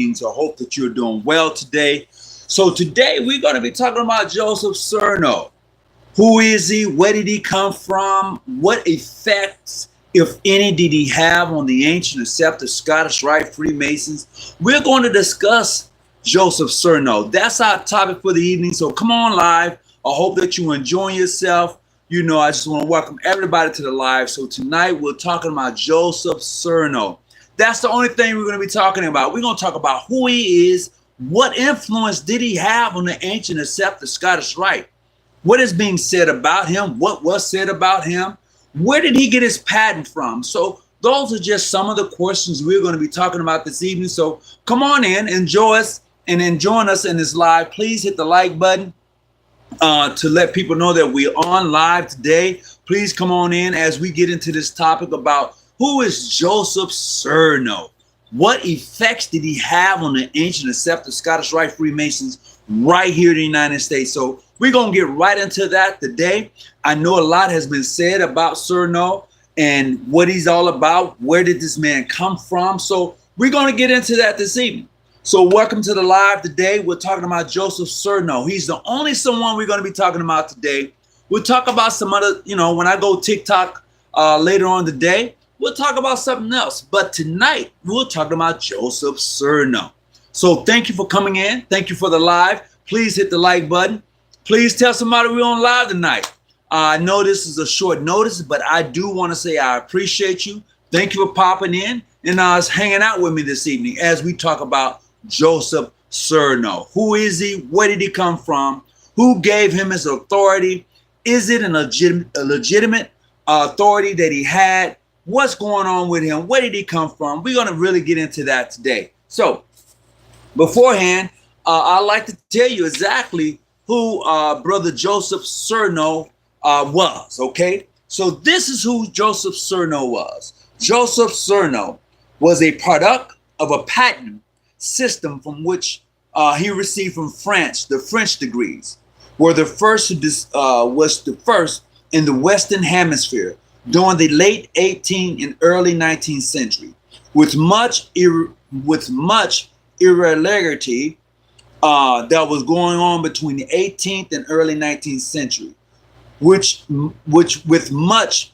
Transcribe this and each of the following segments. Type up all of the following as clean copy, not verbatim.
I hope that you're doing well today. So today we're going to be talking about Joseph Cerneau. Who is he? Where did he come from? What effects, if any, did he have on the ancient accepted Scottish Rite Freemasons? We're going to discuss Joseph Cerneau. That's our topic for the evening. So come on live. I hope that you're enjoying yourself. You know, I just want to welcome everybody to the live. So tonight we're talking about Joseph Cerneau. That's the only thing we're going to be talking about. We're going to talk about who he is. What influence did he have on the ancient accepted Scottish Rite? What is being said about him? What was said about him? Where did he get his patent from? So those are just some of the questions we're going to be talking about this evening. So come on in, enjoy us, and then join us in this live. Please hit the like button to let people know that we're on live today. Please come on in as we get into this topic about who is Joseph Cerneau. What effects did he have on the ancient accepted Scottish Rite Freemasons right here in the United States? So we're going to get right into that today. I know a lot has been said about Cerneau and what he's all about. Where did this man come from? So we're going to get into that this evening. So welcome to the live today. We're talking about Joseph Cerneau. He's the only someone we're going to be talking about today. We'll talk about some other, when I go TikTok later on today, we'll talk about something else. But tonight, we'll talk about Joseph Cerneau. So thank you for coming in. Thank you for the live. Please hit the like button. Please tell somebody we're on live tonight. I know this is a short notice, but I do want to say I appreciate you. Thank you for popping in and hanging out with me this evening as we talk about Joseph Cerneau. Who is he? Where did he come from? Who gave him his authority? Is it a legitimate authority that he had? What's going on with him? Where did he come from? We're going to really get into that today. So beforehand, I'd like to tell you exactly who Brother Joseph Cerneau was, okay? So this is who Joseph Cerneau was. Joseph Cerneau was a product of a patent system from which he received from France. The French degrees were the first was the first in the Western Hemisphere during the late 18th and early 19th century, with much irregularity that was going on between the 18th and early 19th century, which with much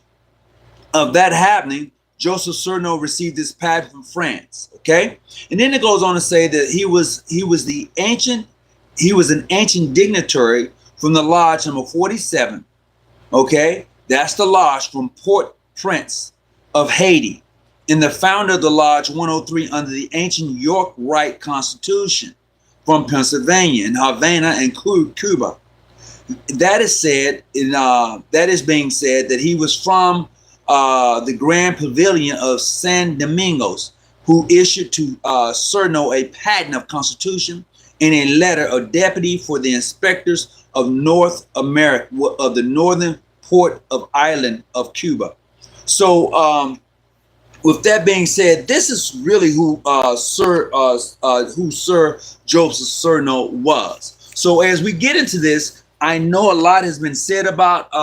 of that happening, Joseph Cerneau received this patent from France. Okay, and then it goes on to say that he was an ancient dignitary from the lodge number 47. Okay, that's the lodge from Port-au-Prince of Haiti, and the founder of the lodge 103 under the ancient York Rite Constitution from Pennsylvania and Havana and Cuba. That is said, that is being said that he was from the Grand Pavilion of San Domingos, who issued to Cerneau a patent of constitution and a letter of deputy for the inspectors of North America, of the northern port of island of Cuba. So with that being said, this is really who Sir Joseph Cerneau was. So as we get into this, I know a lot has been said about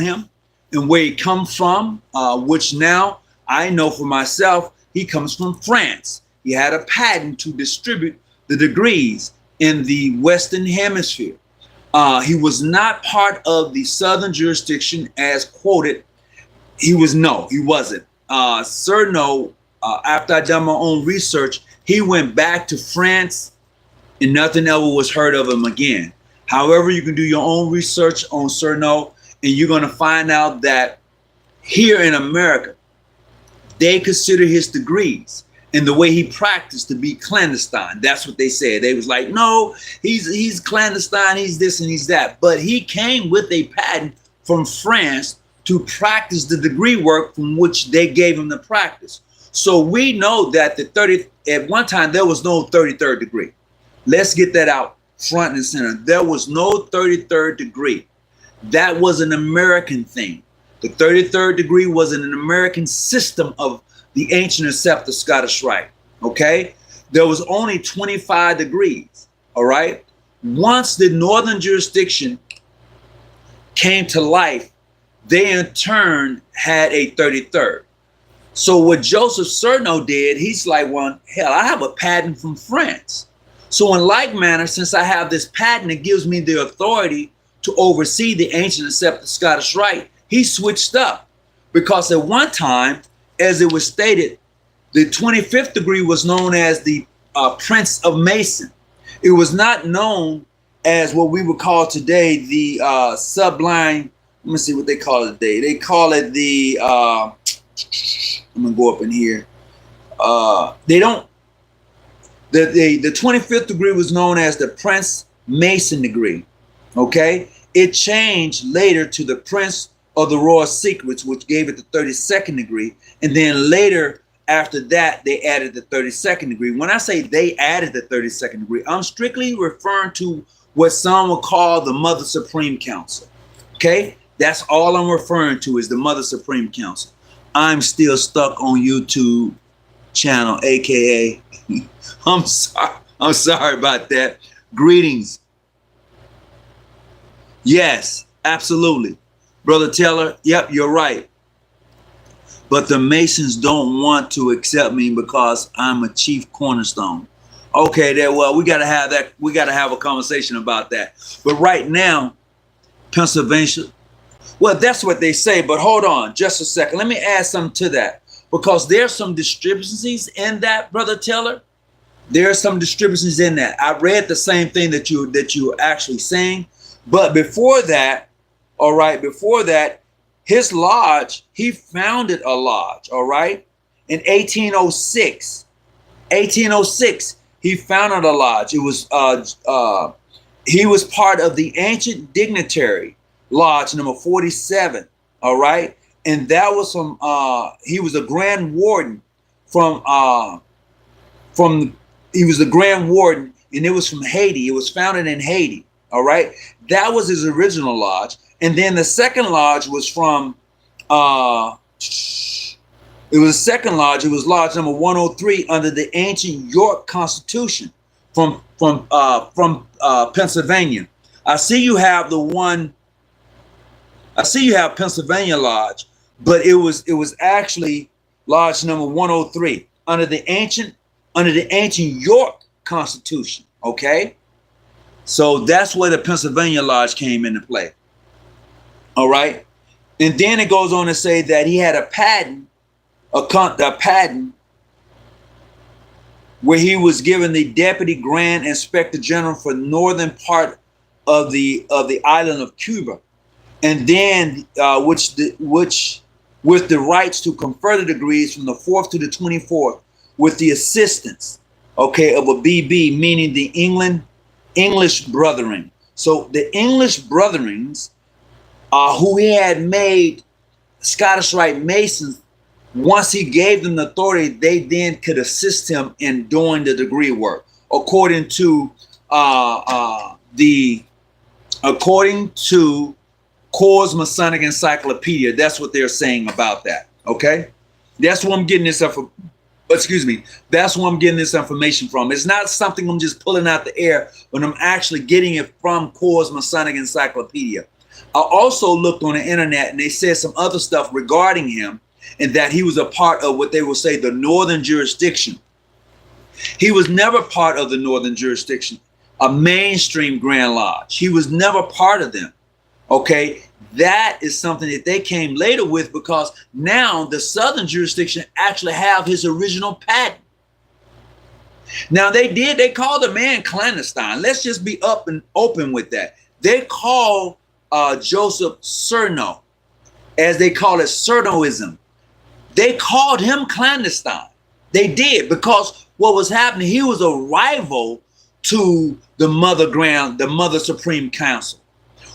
him and where he comes from, which now I know for myself, he comes from France. He had a patent to distribute the degrees in the Western Hemisphere. He was not part of the Southern jurisdiction as quoted. He wasn't. Cerneau, after I done my own research, he went back to France and nothing ever was heard of him again. However, you can do your own research on Cerneau, and you're going to find out that here in America, they consider his degrees and the way he practiced to be clandestine. That's what they said. They was like, no, he's clandestine, he's this and he's that. But he came with a patent from France to practice the degree work from which they gave him the practice. So we know that at one time there was no 33rd degree. Let's get that out front and center. There was no 33rd degree. That was an American thing. The 33rd degree was an American system of the ancient accepted Scottish Rite. Okay, there was only 25 degrees. All right. Once the northern jurisdiction came to life, they in turn had a 33rd. So what Joseph Cerneau did, he's like, well, hell, I have a patent from France. So in like manner, since I have this patent, it gives me the authority to oversee the ancient accepted Scottish Rite. He switched up because at one time, as it was stated, the 25th degree was known as the Prince of Mason. It was not known as what we would call today the sublime. Let me see what they call it today. They call it the, I'm going to go up in here. They don't, the 25th degree was known as the Prince Mason degree. Okay. It changed later to the Prince of the Royal Secrets, which gave it the 32nd degree. And then later, after that, they added the 32nd degree. When I say they added the 32nd degree, I'm strictly referring to what some will call the Mother Supreme Council. Okay? That's all I'm referring to is the Mother Supreme Council. I'm still stuck on YouTube channel, aka I'm sorry about that. Greetings. Yes, absolutely. Brother Taylor, yep, you're right. But the Masons don't want to accept me because I'm a chief cornerstone. Okay, there. Well, we got to have that. We got to have a conversation about that. But right now, Pennsylvania. Well, that's what they say. But hold on, just a second. Let me add something to that because there's some discrepancies in that, Brother Taylor. There are some discrepancies in that. I read the same thing that you actually saying, but before that, all right, before that. His lodge, he founded a lodge, all right? In 1806. 1806, he founded a lodge. It was he was part of the Ancient Dignitary Lodge number 47, all right? And that was from he was a Grand Warden he was the Grand Warden, and it was from Haiti. It was founded in Haiti, all right? That was his original lodge. And then the second lodge was from, it was the second lodge. It was lodge number 103 under the ancient York Constitution from Pennsylvania. I see you have the one. I see you have Pennsylvania Lodge, but it was actually lodge number 103 under the ancient York Constitution. Okay, so that's where the Pennsylvania Lodge came into play. All right. And then it goes on to say that he had a patent where he was given the Deputy Grand Inspector General for the northern part of the island of Cuba. And then which with the rights to confer the degrees from the 4th to the 24th with the assistance, okay, of a BB, meaning the English Brethren. So the English Brethrens who he had made Scottish Rite Masons, once he gave them the authority, they then could assist him in doing the degree work, according to Coors Masonic Encyclopedia. That's what they're saying about that. Okay, that's where I'm getting this That's where I'm getting this information from. It's not something I'm just pulling out the air, but I'm actually getting it from Coors Masonic Encyclopedia. I also looked on the internet and they said some other stuff regarding him and that he was a part of what they will say the Northern Jurisdiction. He was never part of the Northern Jurisdiction, a mainstream Grand Lodge. He was never part of them. Okay, that is something that they came later with because now the Southern Jurisdiction actually have his original patent. Now they called the man clandestine. Let's just be up and open with that. They call Joseph Cerneau, as they call it, Cerneauism. They called him clandestine. They did, because what was happening, he was a rival to the Mother Supreme Council,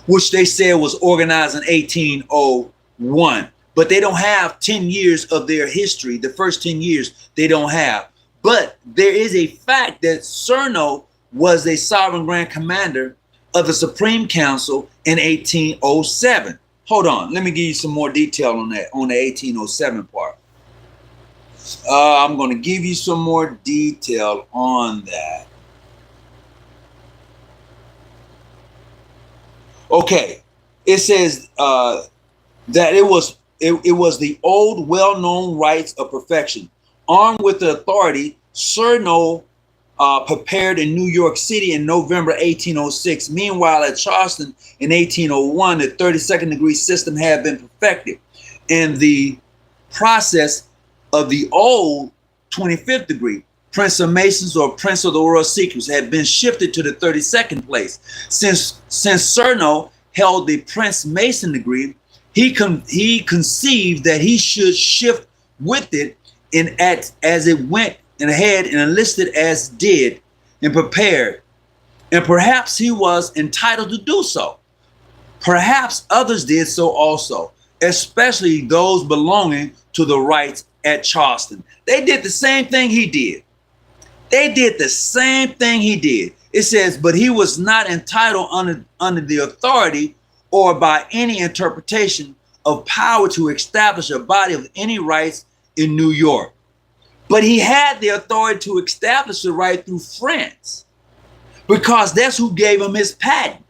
which they said was organized in 1801. But they don't have 10 years of their history. The first 10 years they don't have. But there is a fact that Cerneau was a sovereign grand commander of the Supreme Council in 1807. Hold on, let me give you some more detail on that, on the 1807 part. I'm going to give you some more detail on that. Okay, it says that it was It was the old, well-known rites of perfection. Armed with the authority, Cerneau prepared in New York City in November 1806. Meanwhile, at Charleston in 1801, the 32nd degree system had been perfected, and the process of the old 25th degree, Prince of Masons or Prince of the World Secrets, had been shifted to the 32nd place. Since Cerneau held the Prince Mason degree, he conceived that he should shift with it, and as it went and ahead and enlisted as did and prepared. And perhaps he was entitled to do so. Perhaps others did so also, especially those belonging to the rites at Charleston. They did the same thing he did. They did the same thing he did. It says, but he was not entitled under the authority or by any interpretation of power to establish a body of any rights in New York. But he had the authority to establish the right through France, because that's who gave him his patent.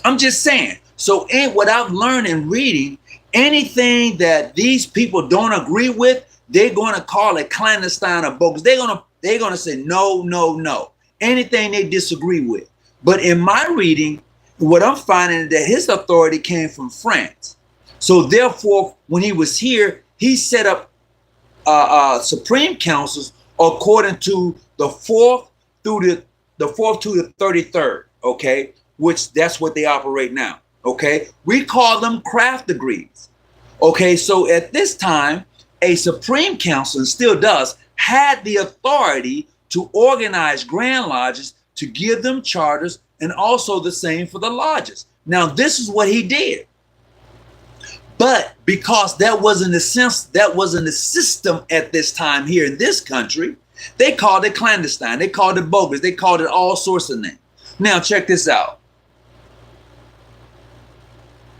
I'm just saying. So what I've learned in reading, anything that these people don't agree with, they're going to call it clandestine or bogus. They're going to say no, no, no. Anything they disagree with. But in my reading, what I'm finding is that his authority came from France. So therefore, when he was here, he set up supreme councils according to the 4th to the 33rd, okay, which that's what they operate now, okay. We call them craft degrees, okay. So at this time, a supreme council, and still does, had the authority to organize grand lodges, to give them charters, and also the same for the lodges. Now this is what he did. But because that wasn't the system at this time here in this country, they called it clandestine. They called it bogus. They called it all sorts of names. Now check this out.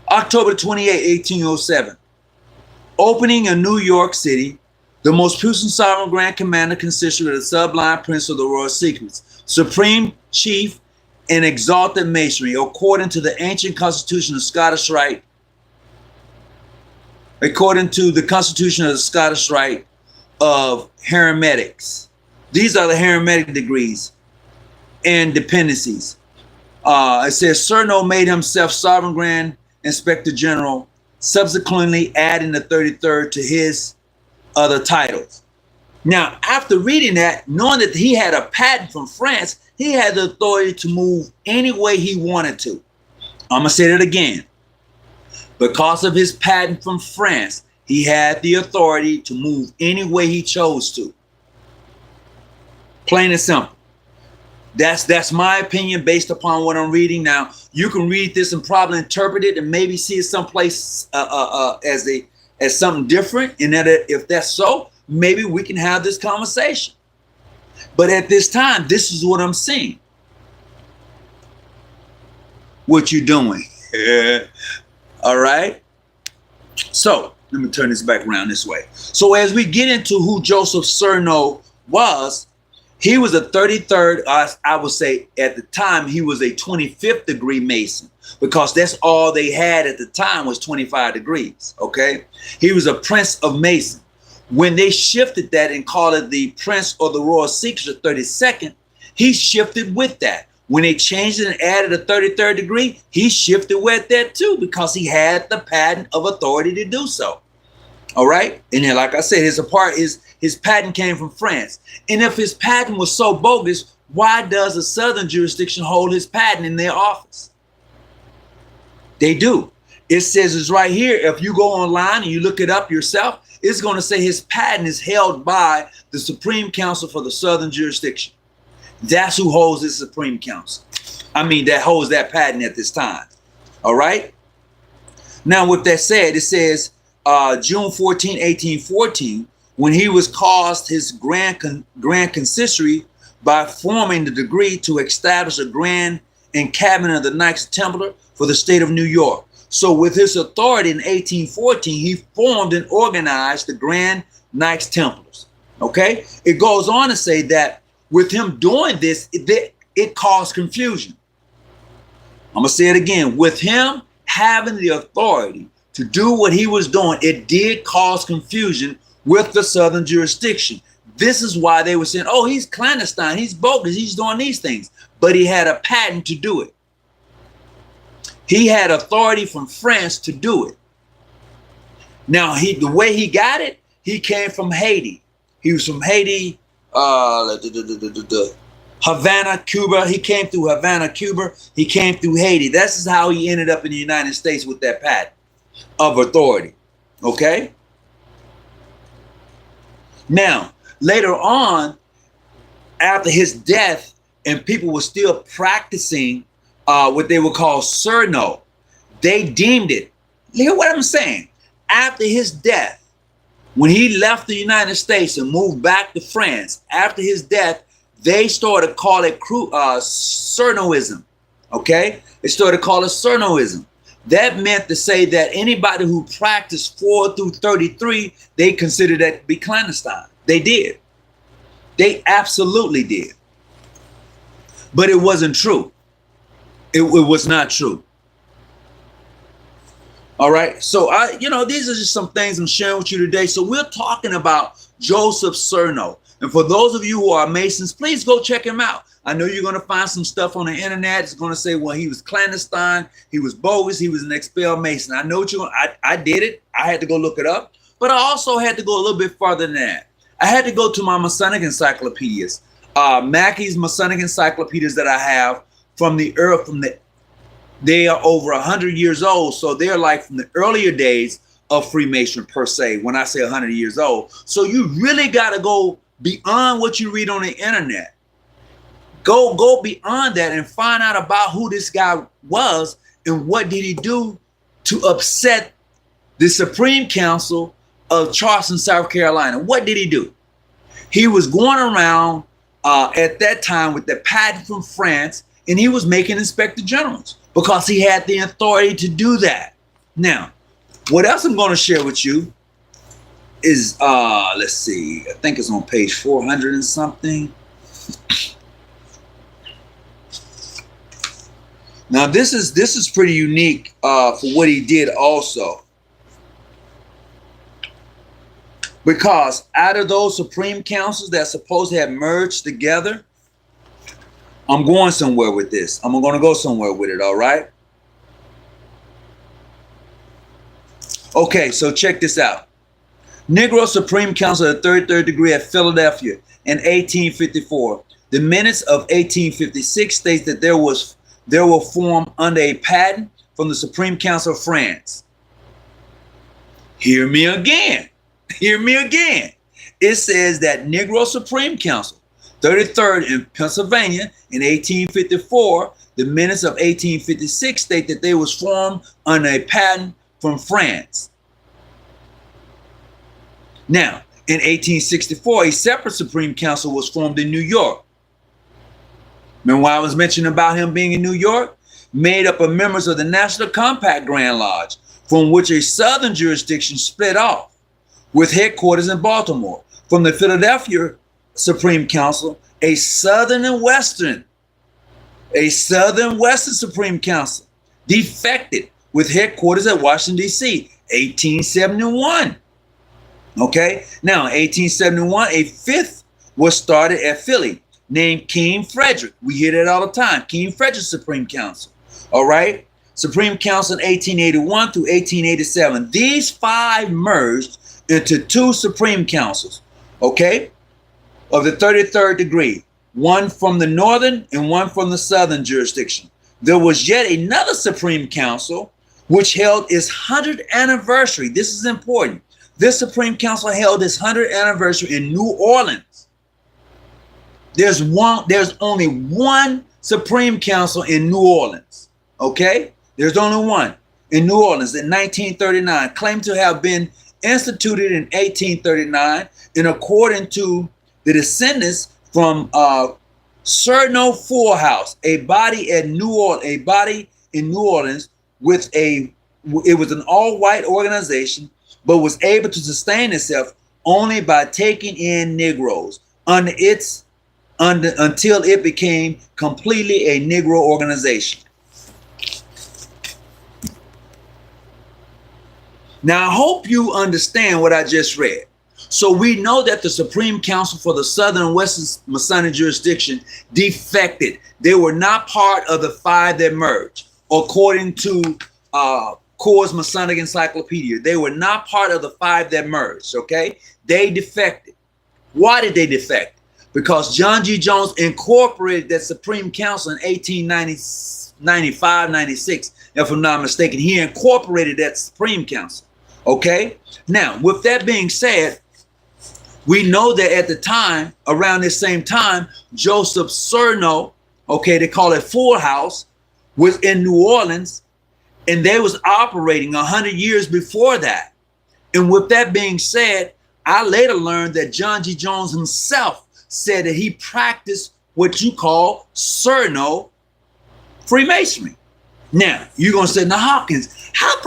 October 28, 1807. Opening in New York City, the most puissant sovereign grand commander consisted of the sublime prince of the royal secrets, supreme chief and exalted masonry, according to the ancient constitution of Scottish Rite. According to the Constitution of the Scottish Rite of Hermetics. These are the Hermetic degrees and dependencies. It says Cerneau made himself Sovereign Grand Inspector General, subsequently adding the 33rd to his other titles. Now, after reading that, knowing that he had a patent from France, he had the authority to move any way he wanted to. I'm going to say that again. Because of his patent from France, he had the authority to move any way he chose to. Plain and simple. That's my opinion based upon what I'm reading. Now, you can read this and probably interpret it and maybe see it someplace as something different. And that if that's so, maybe we can have this conversation. But at this time, this is what I'm seeing. What you doing? All right. So let me turn this back around this way. So as we get into who Joseph Cerneau was, he was a 33rd, I would say at the time, he was a 25th degree Mason, because that's all they had at the time was 25 degrees. Okay. He was a Prince of Mason. When they shifted that and called it the Prince or the Royal Secrets of 32nd, he shifted with that. When they changed it and added a 33rd degree, he shifted with that too, because he had the patent of authority to do so. All right. And then, like I said, his patent came from France. And if his patent was so bogus, why does a southern jurisdiction hold his patent in their office? They do. It says it's right here. If you go online and you look it up yourself, it's going to say his patent is held by the Supreme Council for the Southern Jurisdiction. That's who holds the Supreme Council. I mean, that holds that patent at this time. All right. Now, with that said, it says June 14, 1814, when he was caused his grand consistory by forming the decree to establish a grand and cabinet of the Knights Templar for the state of New York. So with his authority in 1814, he formed and organized the Grand Knights Templars. Okay. It goes on to say that with him doing this, it caused confusion. I'm going to say it again. With him having the authority to do what he was doing, it did cause confusion with the southern jurisdiction. This is why they were saying, oh, he's clandestine, he's bogus, he's doing these things. But he had a patent to do it. He had authority from France to do it. Now, the way he got it, he came from Haiti. He was from Haiti, Havana, Cuba. He came through Havana, Cuba. He came through Haiti. This is how he ended up in the United States with that patent of authority. Okay? Now, later on, after his death, and people were still practicing what they would call Cerneau, they deemed it. Hear what I'm saying? After his death, when he left the United States and moved back to France, after his death, they started to call it Cerneauism. Okay? They started to call it Cerneauism. That meant to say that anybody who practiced 4 through 33, they considered that to be clandestine. They did. They absolutely did. But it wasn't true. It was not true. All right. So these are just some things I'm sharing with you today. So we're talking about Joseph Cerneau. And for those of you who are Masons, please go check him out. I know you're going to find some stuff on the internet. It's going to say, well, he was clandestine, he was bogus, he was an expelled Mason. I know what I did it. I had to go look it up. But I also had to go a little bit farther than that. I had to go to my Masonic encyclopedias. Mackey's Masonic encyclopedias that I have they are over 100 years old. So they're like from the earlier days of Freemasonry per se, when I say 100 years old. So you really got to go beyond what you read on the internet. Go beyond that and find out about who this guy was and what did he do to upset the Supreme Council of Charleston, South Carolina. What did he do? He was going around at that time with the patent from France, and he was making inspector generals because he had the authority to do that. Now, what else I'm going to share with you is, let's see, I think it's on page 400 and something. Now, this is pretty unique for what he did also. Because out of those Supreme Councils that supposed to have merged together, I'm going somewhere with this. I'm going to go somewhere with it, all right? Okay, so check this out. Negro Supreme Council of the 33rd degree at Philadelphia in 1854. The minutes of 1856 states that they were formed under a patent from the Supreme Council of France. Hear me again. Hear me again. It says that Negro Supreme Council, 33rd in Pennsylvania in 1854, the minutes of 1856 state that they was formed under a patent from France. Now, in 1864, a separate Supreme Council was formed in New York. Remember why I was mentioning about him being in New York? Made up of members of the National Compact Grand Lodge, from which a southern jurisdiction split off, with headquarters in Baltimore. From the Philadelphia Supreme Council, a southern and western Supreme Council defected with headquarters at Washington, D.C., 1871. Okay, now in 1871, a fifth was started at Philly named King Frederick. We hear that all the time, King Frederick Supreme Council. All right, Supreme Council in 1881 through 1887. These 5 merged into 2 Supreme Councils, okay, of the 33rd degree, one from the northern and one from the southern jurisdiction. There was yet another Supreme Council which held its 100th anniversary. This is important. This Supreme Council held its 100th anniversary in New Orleans. There's only one Supreme Council in New Orleans, okay? There's only one in New Orleans in 1939, claimed to have been instituted in 1839 and according to the descendants from Cerneau Full House, a body in New Orleans it was an all-white organization, but was able to sustain itself only by taking in Negroes until it became completely a Negro organization. Now, I hope you understand what I just read. So we know that the Supreme Council for the Southern and Western Masonic jurisdiction defected. They were not part of the 5 that merged, according to Coors Masonic Encyclopedia. They were not part of the 5 that merged, okay? They defected. Why did they defect? Because John G. Jones incorporated that Supreme Council in 1895, 96, if I'm not mistaken. He incorporated that Supreme Council, okay? Now, with that being said, we know that at the time, around this same time, Joseph Cerneau, okay, they call it Full House, was in New Orleans, and they was operating 100 years before that. And with that being said, I later learned that John G. Jones himself said that he practiced what you call Cerneau Freemasonry. Now, you're going to say, now, Hawkins, how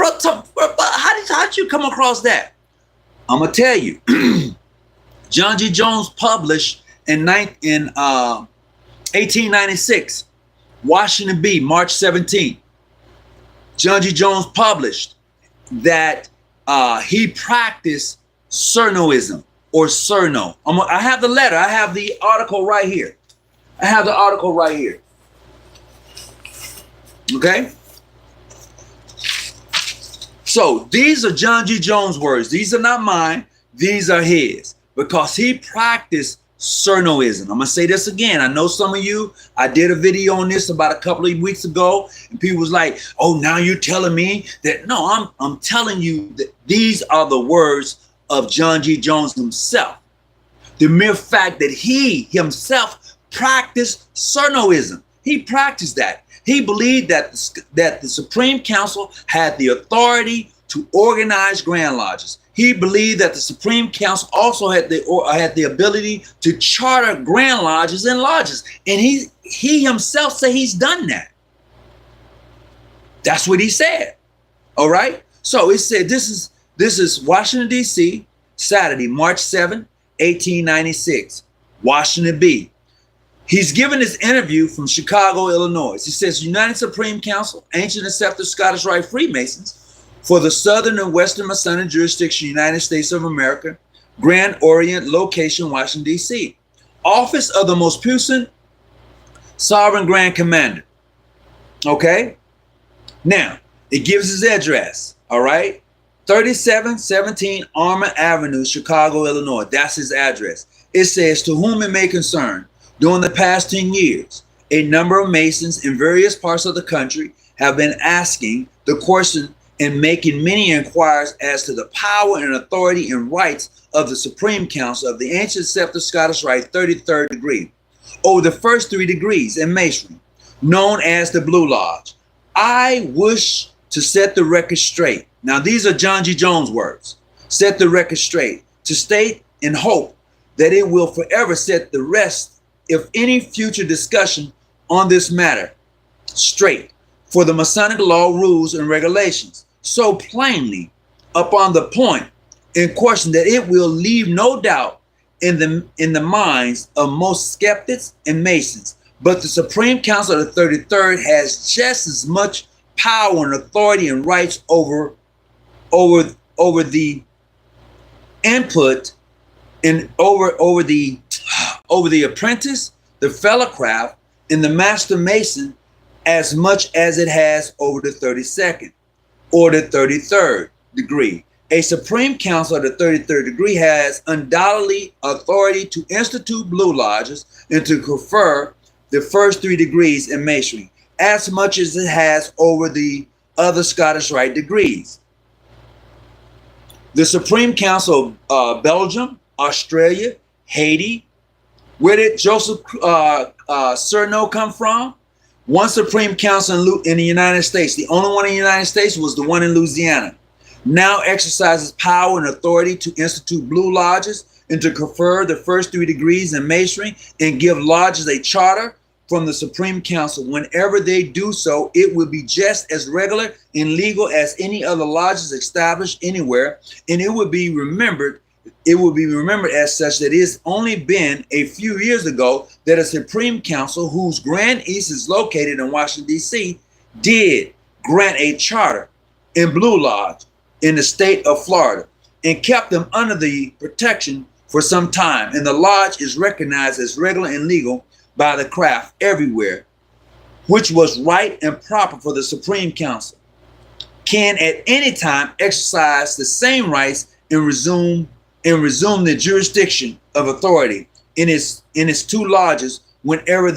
did you come across that? I'm going to tell you. John G. Jones published in 1896, Washington B, March 17th. John G. Jones published that he practiced Cerneauism or Cerneau. I have the letter. I have the article right here. Okay? So these are John G. Jones' words. These are not mine. These are his. Because he practiced Cerneauism. I'm going to say this again. I know some of you, I did a video on this about a couple of weeks ago, and people was like, oh, now you're telling me that. No, I'm telling you that these are the words of John G. Jones himself. The mere fact that he himself practiced Cerneauism. He practiced that. He believed that the Supreme Council had the authority to organize Grand Lodges. He believed that the Supreme Council also had the ability to charter Grand Lodges and lodges. And he himself said he's done that. That's what he said. All right. So it said this is Washington, D.C., Saturday, March 7, 1896, Washington B. He's given this interview from Chicago, Illinois. He says, United Supreme Council, Ancient and Scepter Scottish Rite Freemasons, for the Southern and Western Masonic jurisdiction, United States of America, Grand Orient, location, Washington, D.C. Office of the Most Puissant Sovereign Grand Commander. Okay? Now, it gives his address, all right? 3717 Armour Avenue, Chicago, Illinois. That's his address. It says, to whom it may concern, during the past 10 years, a number of Masons in various parts of the country have been asking the question and making many inquiries as to the power and authority and rights of the Supreme Council of the Ancient Scepter Scottish Rite 33rd degree over the first 3 degrees in Masonry, known as the Blue Lodge. I wish to set the record straight. Now, these are John G. Jones' words. Set the record straight, to state and hope that it will forever set the rest, if any future discussion on this matter, straight, for the Masonic law, rules, and regulations, so plainly upon the point in question that it will leave no doubt in the minds of most skeptics and Masons. But the Supreme Council of the 33rd has just as much power and authority and rights over the input and over the apprentice, the fellowcraft, and the master mason as much as it has over the 32nd or the 33rd degree. A Supreme Council of the 33rd degree has undoubtedly authority to institute Blue Lodges and to confer the first 3 degrees in Masonry as much as it has over the other Scottish Rite degrees. The Supreme Council of Belgium, Australia, Haiti. Where did Joseph Cerneau come from? One Supreme Council in the United States. The only one in the United States was the one in Louisiana. Now exercises power and authority to institute Blue Lodges and to confer the first 3 degrees in Masonry and give lodges a charter from the Supreme Council. Whenever they do so, it will be just as regular and legal as any other lodges established anywhere, and it will be remembered as such that it has only been a few years ago that a Supreme Council, whose Grand East is located in Washington, D.C., did grant a charter in Blue Lodge in the state of Florida and kept them under the protection for some time. And the lodge is recognized as regular and legal by the craft everywhere, which was right and proper for the Supreme Council, can at any time exercise the same rights and resume the jurisdiction of authority in its two lodges whenever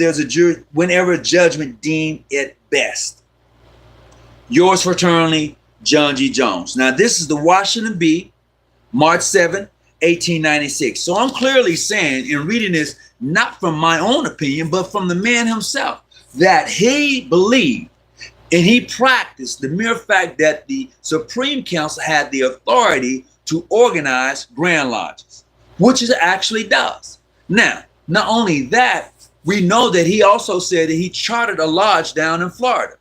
whenever judgment deemed it best. Yours fraternally, John G. Jones. Now, this is the Washington Bee, March 7, 1896. So I'm clearly saying in reading this, not from my own opinion, but from the man himself, that he believed and he practiced the mere fact that the Supreme Council had the authority to organize Grand Lodges, which it actually does. Now, not only that, we know that he also said that he chartered a lodge down in Florida.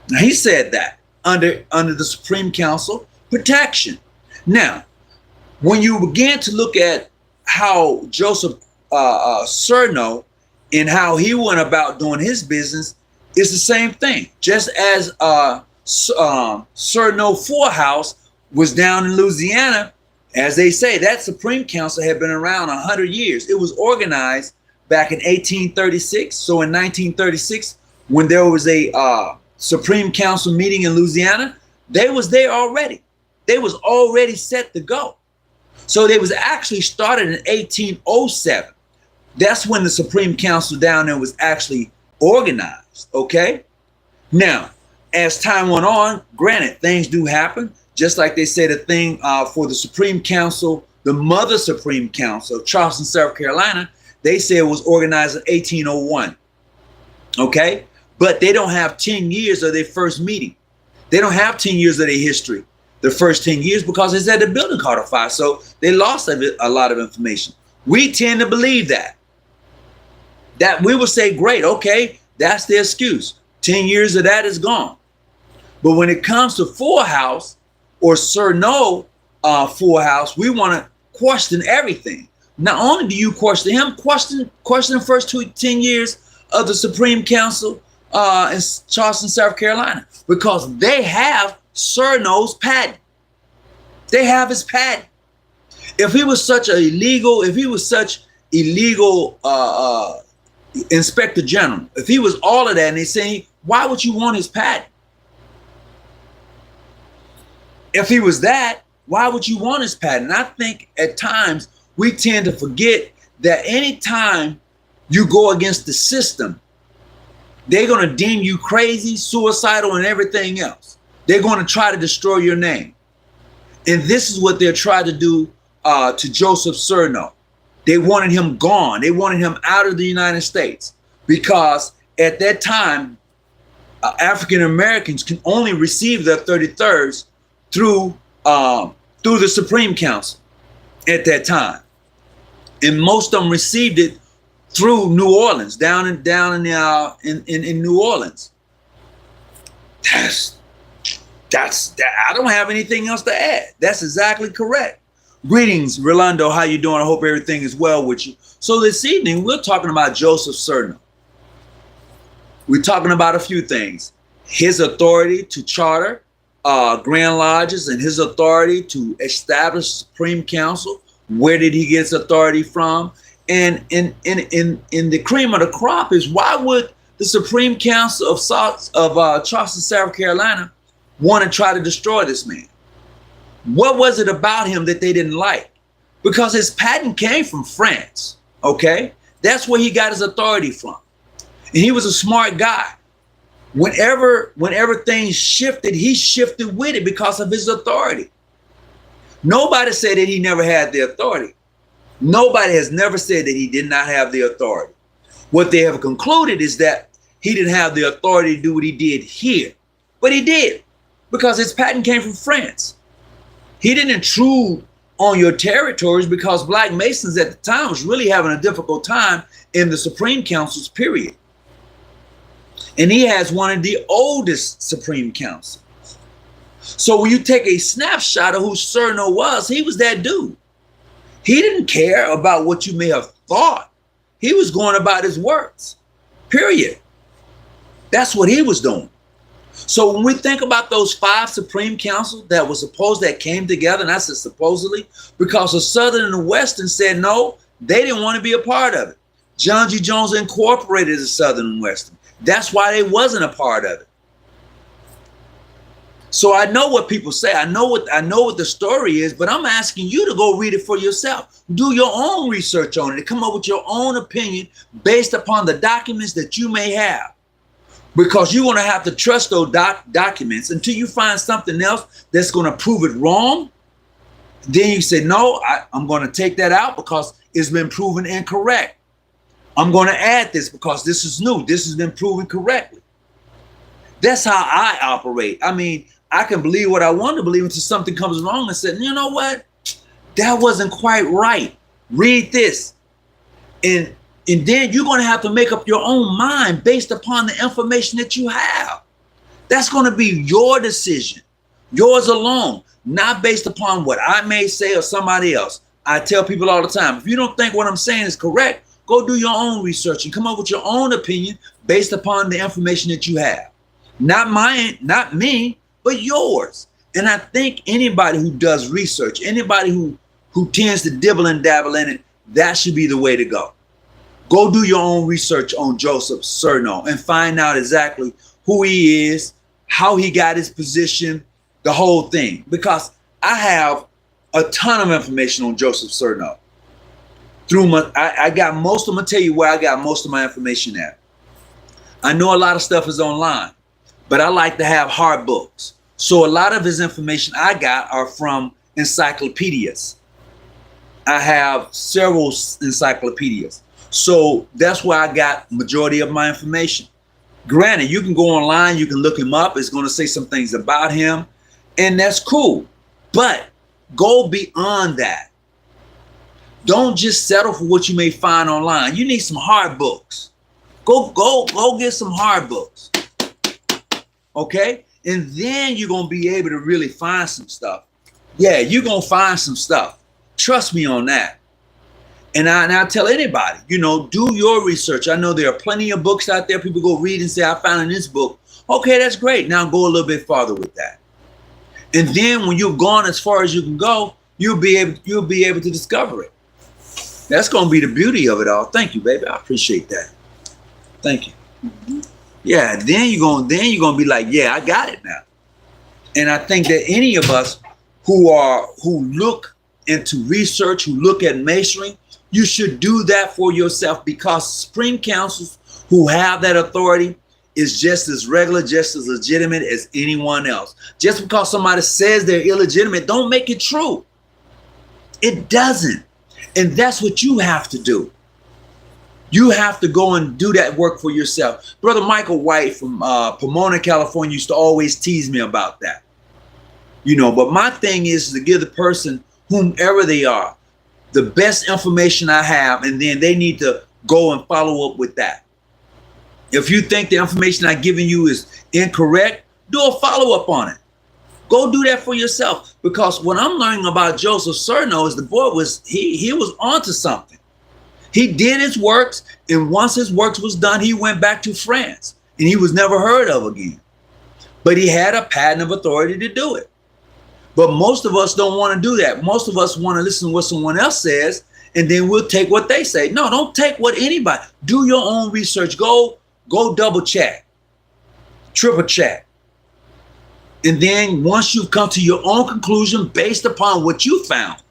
Now, he said that under the Supreme Council protection. Now, when you begin to look at how Joseph Cerneau and how he went about doing his business, it's the same thing. Just as Cerneau Four House was down in Louisiana, as they say, that Supreme Council had been around 100 years. It was organized back in 1836. So in 1936, when there was a Supreme Council meeting in Louisiana, they was there already. They was already set to go. So they was actually started in 1807. That's when the Supreme Council down there was actually organized, okay? Now, as time went on, granted, things do happen. Just like they said, a thing for the Supreme Council, the Mother Supreme Council of Charleston, South Carolina, they say it was organized in 1801, okay? But they don't have 10 years of their first meeting. They don't have 10 years of their history, the first 10 years, because it's at the building codified. So they lost a lot of information. We tend to believe that we will say, great, okay, that's the excuse. 10 years of that is gone. But when it comes to Four House or Cerneau Four House, we want to question everything. Not only do you question him, question the first 10 years of the Supreme Council in Charleston, South Carolina, because they have Cerneau's patent. They have his patent. If he was such illegal Inspector General, if he was all of that, and they say, why would you want his patent? If he was that, why would you want his patent? And I think at times we tend to forget that anytime you go against the system, they're going to deem you crazy, suicidal, and everything else. They're going to try to destroy your name. And this is what they're trying to do to Joseph Cerneau. They wanted him gone. They wanted him out of the United States, because at that time, African Americans can only receive their 33rds through the Supreme Council at that time, and most of them received it through New Orleans, down in New Orleans. That's I don't have anything else to add. That's exactly correct. Greetings, Rolando. How you doing? I hope everything is well with you. So this evening, we're talking about Joseph Cerneau. We're talking about a few things. His authority to charter Grand Lodges and his authority to establish Supreme Council. Where did he get his authority from? And in the cream of the crop is, why would the Supreme Council of Charleston, South Carolina want to try to destroy this man? What was it about him that they didn't like? Because his patent came from France, okay? That's where he got his authority from. And he was a smart guy. Whenever things shifted, he shifted with it because of his authority. Nobody said that he never had the authority. Nobody has never said that he did not have the authority. What they have concluded is that he didn't have the authority to do what he did here. But he did, because his patent came from France. He didn't intrude on your territories, because Black Masons at the time was really having a difficult time in the Supreme Council's period. And he has one of the oldest Supreme Councils. So when you take a snapshot of who Cerneau was, he was that dude. He didn't care about what you may have thought. He was going about his works, period. That's what he was doing. So when we think about those 5 Supreme Councils that came together, and I said supposedly, because the Southern and the Western said no, they didn't want to be a part of it. John G. Jones incorporated the Southern and Western. That's why they wasn't a part of it. So I know what people say. I know what the story is, but I'm asking you to go read it for yourself. Do your own research on it and come up with your own opinion based upon the documents that you may have. Because you're going to have to trust those documents until you find something else that's going to prove it wrong. Then you say, no, I'm going to take that out because it's been proven incorrect. I'm going to add this because this is new. This has been proven correctly. That's how I operate. I mean, I can believe what I want to believe until something comes wrong and say, you know what? That wasn't quite right. Read this. And then you're going to have to make up your own mind based upon the information that you have. That's going to be your decision, yours alone, not based upon what I may say or somebody else. I tell people all the time, if you don't think what I'm saying is correct, go do your own research and come up with your own opinion based upon the information that you have. Not mine, not me, but yours. And I think anybody who does research, anybody who tends to dibble and dabble in it, that should be the way to go. Go do your own research on Joseph Cerneau and find out exactly who he is, how he got his position, the whole thing. Because I have a ton of information on Joseph Cerneau. I got most of them. I'll tell you where I got most of my information at. I know a lot of stuff is online, but I like to have hard books. So a lot of his information I got are from encyclopedias. I have several encyclopedias. So that's where I got majority of my information. Granted, you can go online, you can look him up. It's going to say some things about him, and that's cool. But go beyond that. Don't just settle for what you may find online. You need some hard books. Go get some hard books. Okay? And then you're going to be able to really find some stuff. Yeah, you're going to find some stuff. Trust me on that. And I tell anybody, do your research. I know there are plenty of books out there. People go read and say, I found in this book. Okay, that's great. Now go a little bit farther with that. And then when you've gone as far as you can go, you'll be able to discover it. That's going to be the beauty of it all. Thank you, baby. I appreciate that. Thank you. Mm-hmm. Yeah, then you're going to be like, yeah, I got it now. And I think that any of us who look into research, who look at masonry, you should do that for yourself, because Supreme Councils who have that authority is just as regular, just as legitimate as anyone else. Just because somebody says they're illegitimate, don't make it true. It doesn't. And that's what you have to do. You have to go and do that work for yourself. Brother Michael White from Pomona, California used to always tease me about that. But my thing is to give the person, whomever they are, the best information I have, and then they need to go and follow up with that. If you think the information I've given you is incorrect, do a follow-up on it. Go do that for yourself. Because what I'm learning about Joseph Cerneau is the boy he was onto something. He did his works, and once his works was done, he went back to France, and he was never heard of again. But he had a patent of authority to do it. But most of us don't want to do that. Most of us want to listen to what someone else says, and then we'll take what they say. No, don't take what anybody. Do your own research. Go double check, triple check. And then once you've come to your own conclusion based upon what you found,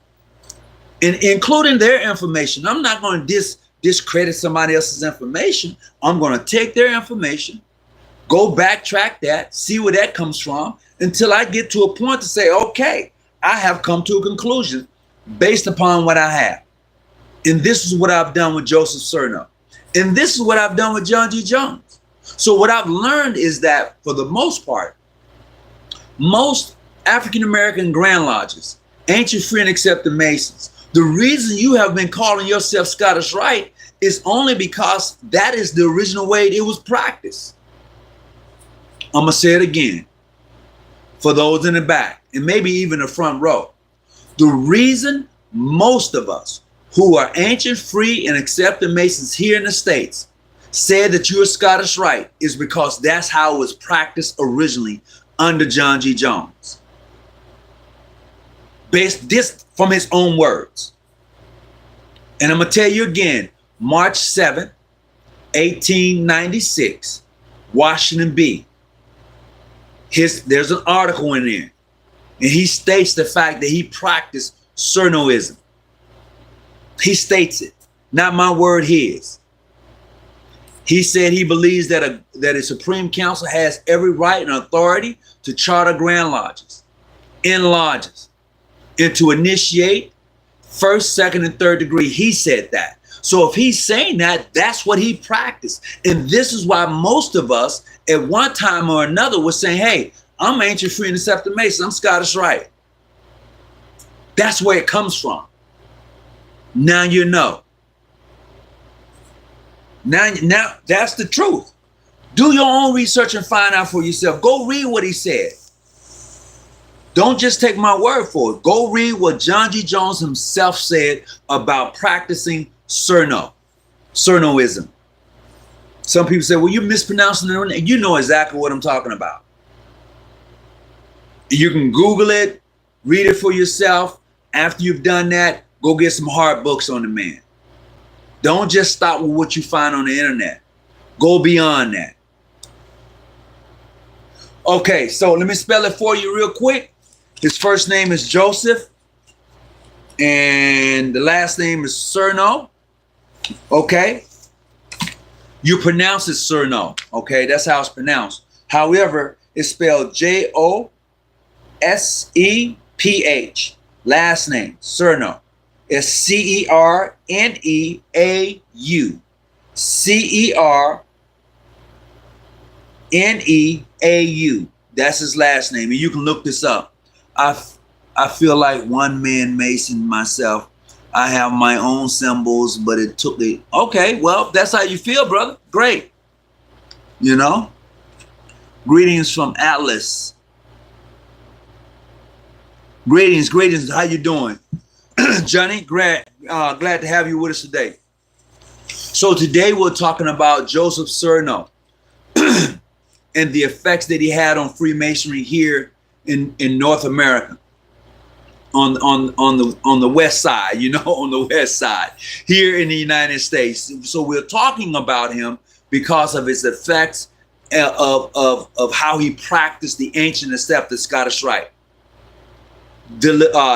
and including their information, I'm not going to discredit somebody else's information. I'm going to take their information, go backtrack that, see where that comes from, until I get to a point to say, okay, I have come to a conclusion based upon what I have. And this is what I've done with Joseph Cerneau. And this is what I've done with John G. Jones. So what I've learned is that for the most part, most African-American Grand Lodges, ancient, free, and accepted Masons, the reason you have been calling yourself Scottish Rite is only because that is the original way it was practiced. I'm going to say it again for those in the back and maybe even the front row. The reason most of us who are ancient, free, and accepted Masons here in the States said that you're a Scottish Rite is because that's how it was practiced originally under John G. Jones. Based this from his own words. And I'm going to tell you again, March 7th, 1896, Washington B. There's an article in there. And he states the fact that he practiced Cerneauism. He states it. Not my word, his. He said he believes that a Supreme Council has every right and authority to charter grand lodges, in lodges, and to initiate first, second, and third degree. He said that. So if he's saying that, that's what he practiced. And this is why most of us at one time or another were saying, hey, I'm ancient free and accepted Mason. I'm Scottish Rite. That's where it comes from. Now you know. Now that's the truth. Do your own research and find out for yourself. Go read what he said. Don't just take my word for it. Go read what John G. Jones himself said about practicing Cerneauism. Some people say, well, you're mispronouncing it. You know exactly what I'm talking about. You can Google it, read it for yourself. After you've done that, go get some hard books on the man. Don't just stop with what you find on the internet. Go beyond that. Okay, so let me spell it for you real quick. His first name is Joseph, and the last name is Cerneau. Okay? You pronounce it Cerneau. Okay, that's how it's pronounced. However, it's spelled Joseph. Last name, Cerneau. It's Cerneau. Cerneau. That's his last name. And you can look this up. I feel like one man Mason myself. I have my own symbols, but it took the... Okay, well, that's how you feel, brother. Great. You know? Greetings from Atlas. Greetings. How you doing? Johnny, glad to have you with us today. So today we're talking about Joseph Cerneau and the effects that he had on Freemasonry here in North America, on the west side, you know, on the west side here in the United States. So we're talking about him because of his effects of how he practiced the ancient accepted Scottish Rite.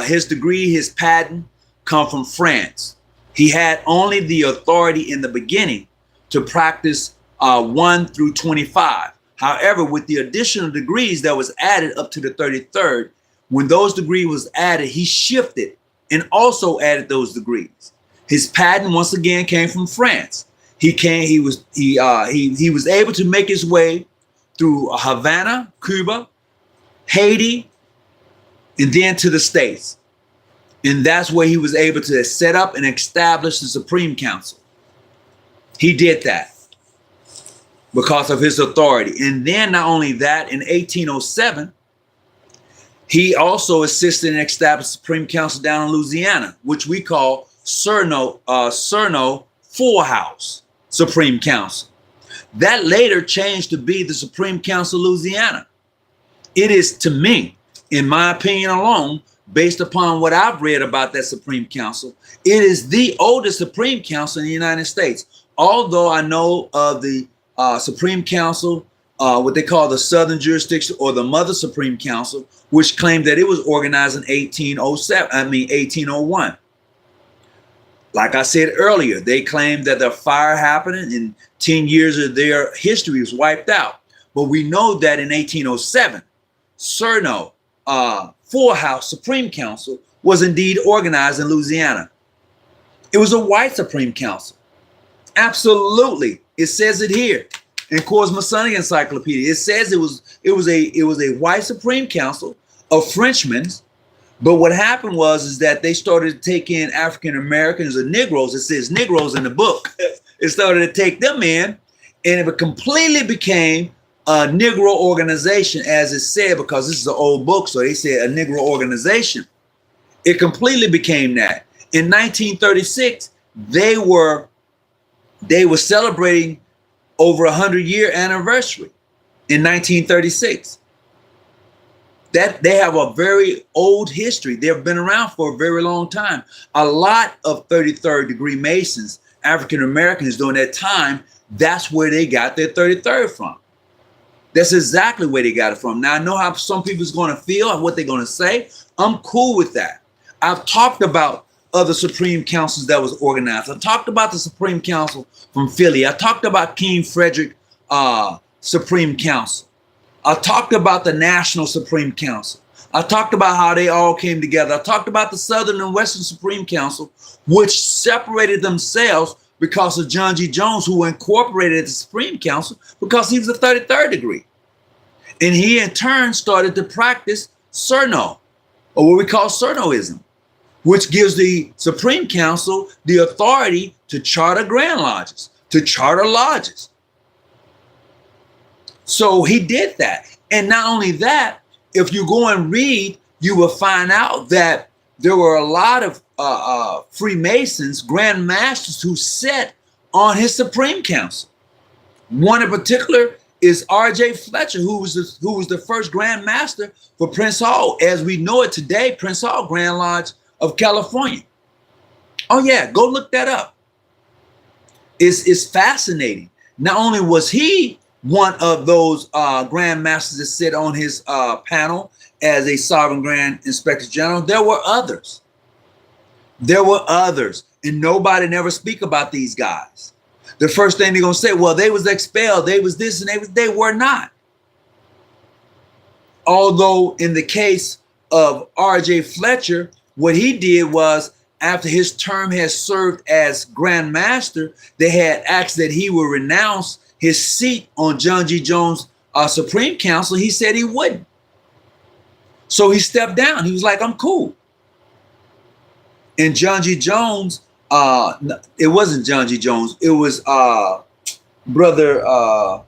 His degree, his patent, come from France. He had only the authority in the beginning to practice 1 through 25. However, with the additional degrees that was added up to the 33rd, when those degrees was added, he shifted and also added those degrees. His patent once again came from France. He was able to make his way through Havana, Cuba, Haiti, and then to the States. And that's where he was able to set up and establish the Supreme Council. He did that because of his authority. And then not only that, in 1807, he also assisted in establishing the Supreme Council down in Louisiana, which we call Cerneau Full House Supreme Council. That later changed to be the Supreme Council of Louisiana. It is, to me, in my opinion alone, based upon what I've read about that Supreme Council, it is the oldest Supreme Council in the United States. Although I know of the Supreme Council, what they call the Southern Jurisdiction or the Mother Supreme Council, which claimed that it was organized in 1801. Like I said earlier, they claimed that the fire happened and 10 years of their history was wiped out. But we know that in 1807, Cerneau Full House Supreme Council was indeed organized in Louisiana. It was a white Supreme Council. Absolutely. It says it here in Coors Masonic Encyclopedia. It says it was a white Supreme Council of Frenchmen. But what happened was that they started to take in African Americans or Negroes. It says Negroes in the book. It started to take them in, and it completely became a Negro organization, as it said, because this is an old book, so they said a Negro organization. It completely became that. In 1936, they were celebrating over 100-year anniversary in 1936. That they have a very old history. They've been around for a very long time. A lot of 33rd degree Masons, African Americans during that time, that's where they got their 33rd from. That's exactly where they got it from. Now, I know how some people's going to feel and what they're going to say. I'm cool with that. I've talked about other Supreme Councils that was organized. I talked about the Supreme Council from Philly. I talked about King Frederick Supreme Council. I talked about the National Supreme Council. I talked about how they all came together. I talked about the Southern and Western Supreme Council, which separated themselves because of John G. Jones, who incorporated the Supreme Council because he was a 33rd degree. And he in turn started to practice Cerneau, or what we call Cerneauism, which gives the Supreme Council the authority to charter Grand Lodges, to charter lodges. So he did that. And not only that, if you go and read, you will find out that there were a lot of Freemasons, Grand Masters, who sat on his Supreme Council. One in particular is R.J. Fletcher, who was the first Grand Master for Prince Hall, as we know it today, Prince Hall Grand Lodge of California. Oh yeah, go look that up. It's fascinating. Not only was he one of those Grand Masters that sit on his panel as a Sovereign Grand Inspector General, there were others. There were others, and nobody never speak about these guys. The first thing they're gonna say, well, they was expelled, they was this, and they were not. Although in the case of R.J. Fletcher, what he did was, after his term has served as Grand Master, they had asked that he would renounce his seat on John G. Jones' Supreme Council. He said he wouldn't. So he stepped down. He was like, I'm cool. And John G. Jones, it wasn't John G. Jones. It was Brother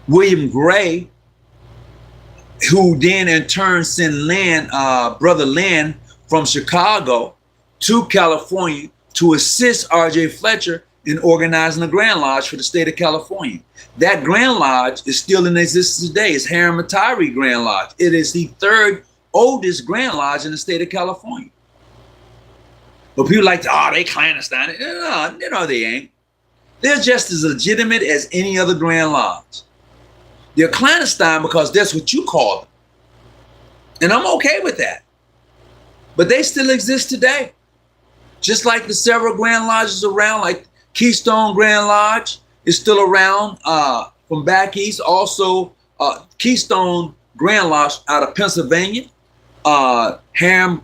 William Gray, who then in turn sent Brother Lynn from Chicago to California to assist R.J. Fletcher in organizing a Grand Lodge for the state of California. That Grand Lodge is still in existence today. It's Harry Matari Grand Lodge. It is the third oldest Grand Lodge in the state of California. But people like, oh, they clandestine. No, they ain't. They're just as legitimate as any other Grand Lodge. They're clandestine because that's what you call them. And I'm okay with that. But they still exist today. Just like the several Grand Lodges around, like Keystone Grand Lodge is still around from back east. Also, Keystone Grand Lodge out of Pennsylvania. Ham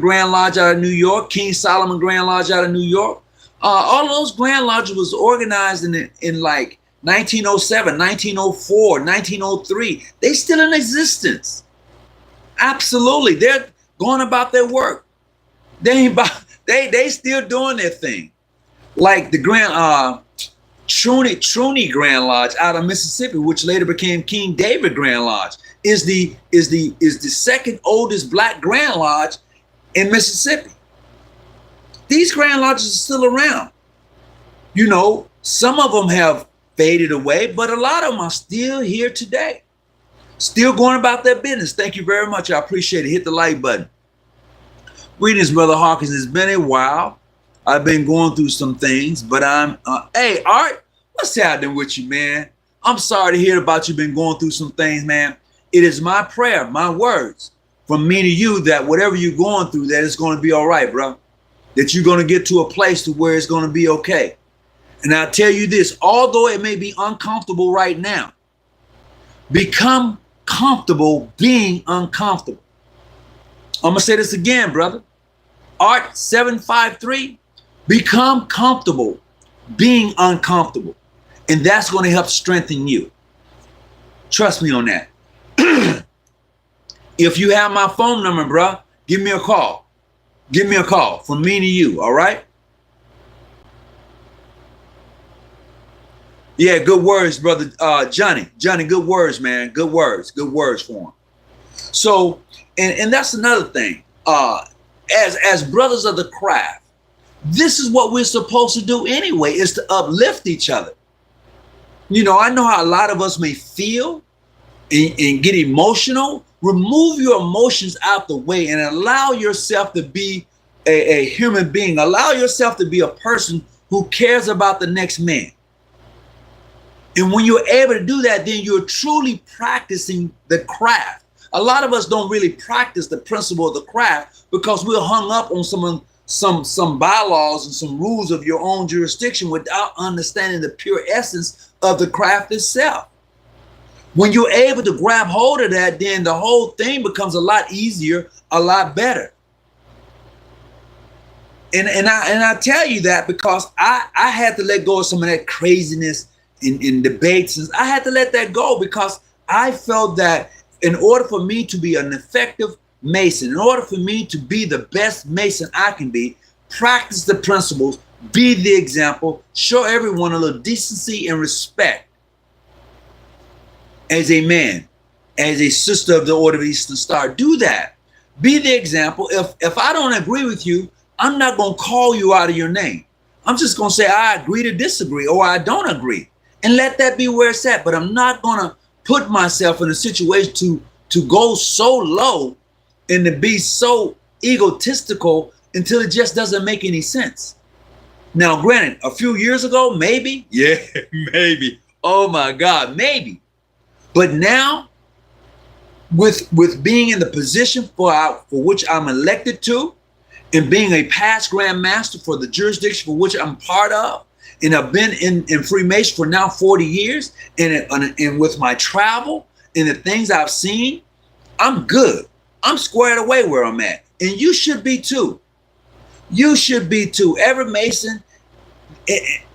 Grand Lodge out of New York. King Solomon Grand Lodge out of New York. All those Grand Lodges was organized in like 1907, 1904, 1903. They still in existence. Absolutely. They're going about their work. They still doing their thing. Like the Grand Truney Grand Lodge out of Mississippi, which later became King David Grand Lodge, is the second oldest Black Grand Lodge in Mississippi. These Grand Lodges are still around. You know, some of them have faded away, but a lot of them are still here today. Still going about their business. Thank you very much. I appreciate it. Hit the like button. Greetings, Brother Hawkins. It's been a while. I've been going through some things, but I'm, hey, Art, what's happening with you, man? I'm sorry to hear about you been going through some things, man. It is my prayer, my words from me to you that whatever you're going through, that it's going to be all right, bro. That you're going to get to a place to where it's going to be okay. And I'll tell you this, although it may be uncomfortable right now, become comfortable being uncomfortable. I'm going to say this again, brother. Art 753, become comfortable being uncomfortable. And that's going to help strengthen you. Trust me on that. If you have my phone number, bro, give me a call. Give me a call from me to you, all right? Yeah, good words, brother. Johnny, good words, man. Good words for him. So, and that's another thing. As brothers of the craft, this is what we're supposed to do anyway, is to uplift each other. You know, I know how a lot of us may feel and get emotional. Remove your emotions out the way and allow yourself to be a human being. Allow yourself to be a person who cares about the next man. And when you're able to do that, then you're truly practicing the craft. A lot of us don't really practice the principle of the craft because we're hung up on some bylaws and some rules of your own jurisdiction without understanding the pure essence of the craft itself. When you're able to grab hold of that, then the whole thing becomes a lot easier, a lot better. And I tell you that because I had to let go of some of that craziness in debates. I had to let that go because I felt that in order for me to be an effective Mason, in order for me to be the best Mason I can be, practice the principles, be the example, show everyone a little decency and respect as a man, as a sister of the Order of the Eastern Star. Do that. Be the example. If I don't agree with you, I'm not going to call you out of your name. I'm just going to say I agree to disagree or I don't agree and let that be where it's at. But I'm not going to put myself in a situation to go so low and to be so egotistical until it just doesn't make any sense. Now, granted, a few years ago, maybe. Yeah, maybe. Oh my God, maybe. But now, with being in the position for which I'm elected to, and being a past Grand Master for the jurisdiction for which I'm part of, and I've been in Freemason for now 40 years, and with my travel and the things I've seen, I'm good. I'm squared away where I'm at. And you should be too. You should be too. Every Mason,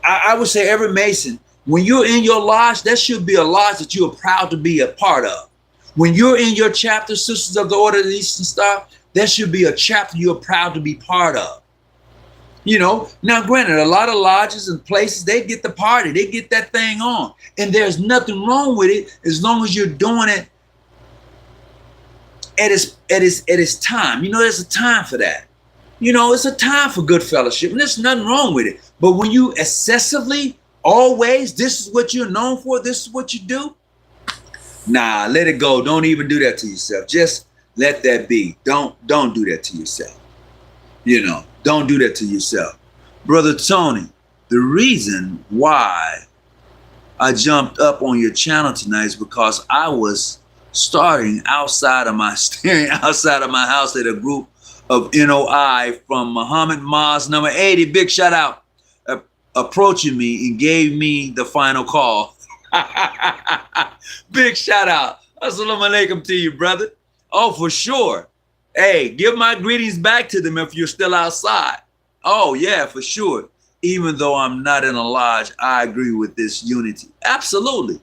I would say every Mason, when you're in your lodge, that should be a lodge that you are proud to be a part of. When you're in your chapter, Sisters of the Order of the Eastern Star, that should be a chapter you're proud to be part of. You know, now granted, a lot of lodges and places, they get the party, they get that thing on. And there's nothing wrong with it as long as you're doing it at its time. You know, there's a time for that. You know, it's a time for good fellowship, and there's nothing wrong with it. But when you excessively, always, this is what you're known for, this is what you do, nah, let it go. Don't even do that to yourself. Just let that be. Don't do that to yourself. You know, don't do that to yourself. Brother Tony, the reason why I jumped up on your channel tonight is because I was staying outside of my house at a group of NOI from Muhammad Maz number 80, big shout out, approaching me and gave me the final call. Big shout out. Assalamu alaikum to you, brother. Oh, for sure. Hey, give my greetings back to them if you're still outside. Oh, yeah, for sure. Even though I'm not in a lodge, I agree with this unity. Absolutely.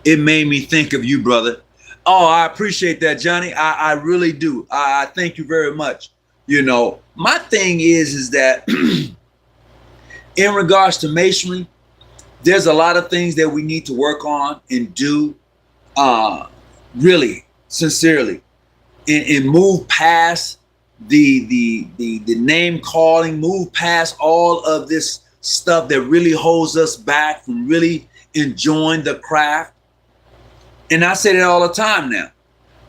It made me think of you, brother. Oh, I appreciate that, Johnny. I really do. I thank you very much. You know, my thing is that in regards to Masonry, there's a lot of things that we need to work on and do really sincerely and move past the name calling, move past all of this stuff that really holds us back from really enjoying the craft. And I say that all the time now.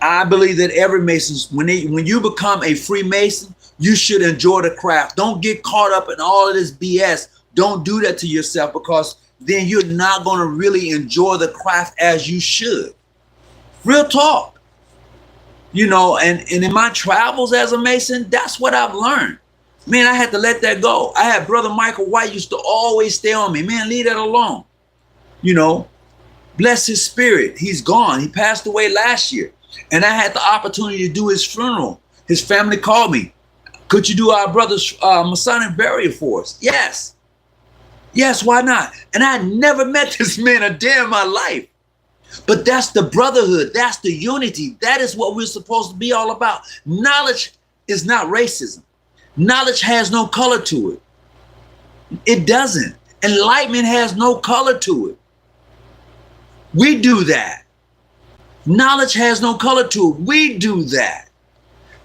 I believe that every Mason, when you become a Freemason, you should enjoy the craft. Don't get caught up in all of this BS. Don't do that to yourself, because then you're not going to really enjoy the craft as you should. Real talk. You know, and in my travels as a Mason, that's what I've learned. Man, I had to let that go. I had Brother Michael White used to always stay on me. Man, leave that alone. You know, bless his spirit. He's gone. He passed away last year. And I had the opportunity to do his funeral. His family called me. Could you do our brother's Masonic burial for us? Yes. Yes, why not? And I never met this man a day in my life. But that's the brotherhood. That's the unity. That is what we're supposed to be all about. Knowledge is not racism. Knowledge has no color to it. It doesn't. Enlightenment has no color to it. We do that. Knowledge has no color to it. We do that.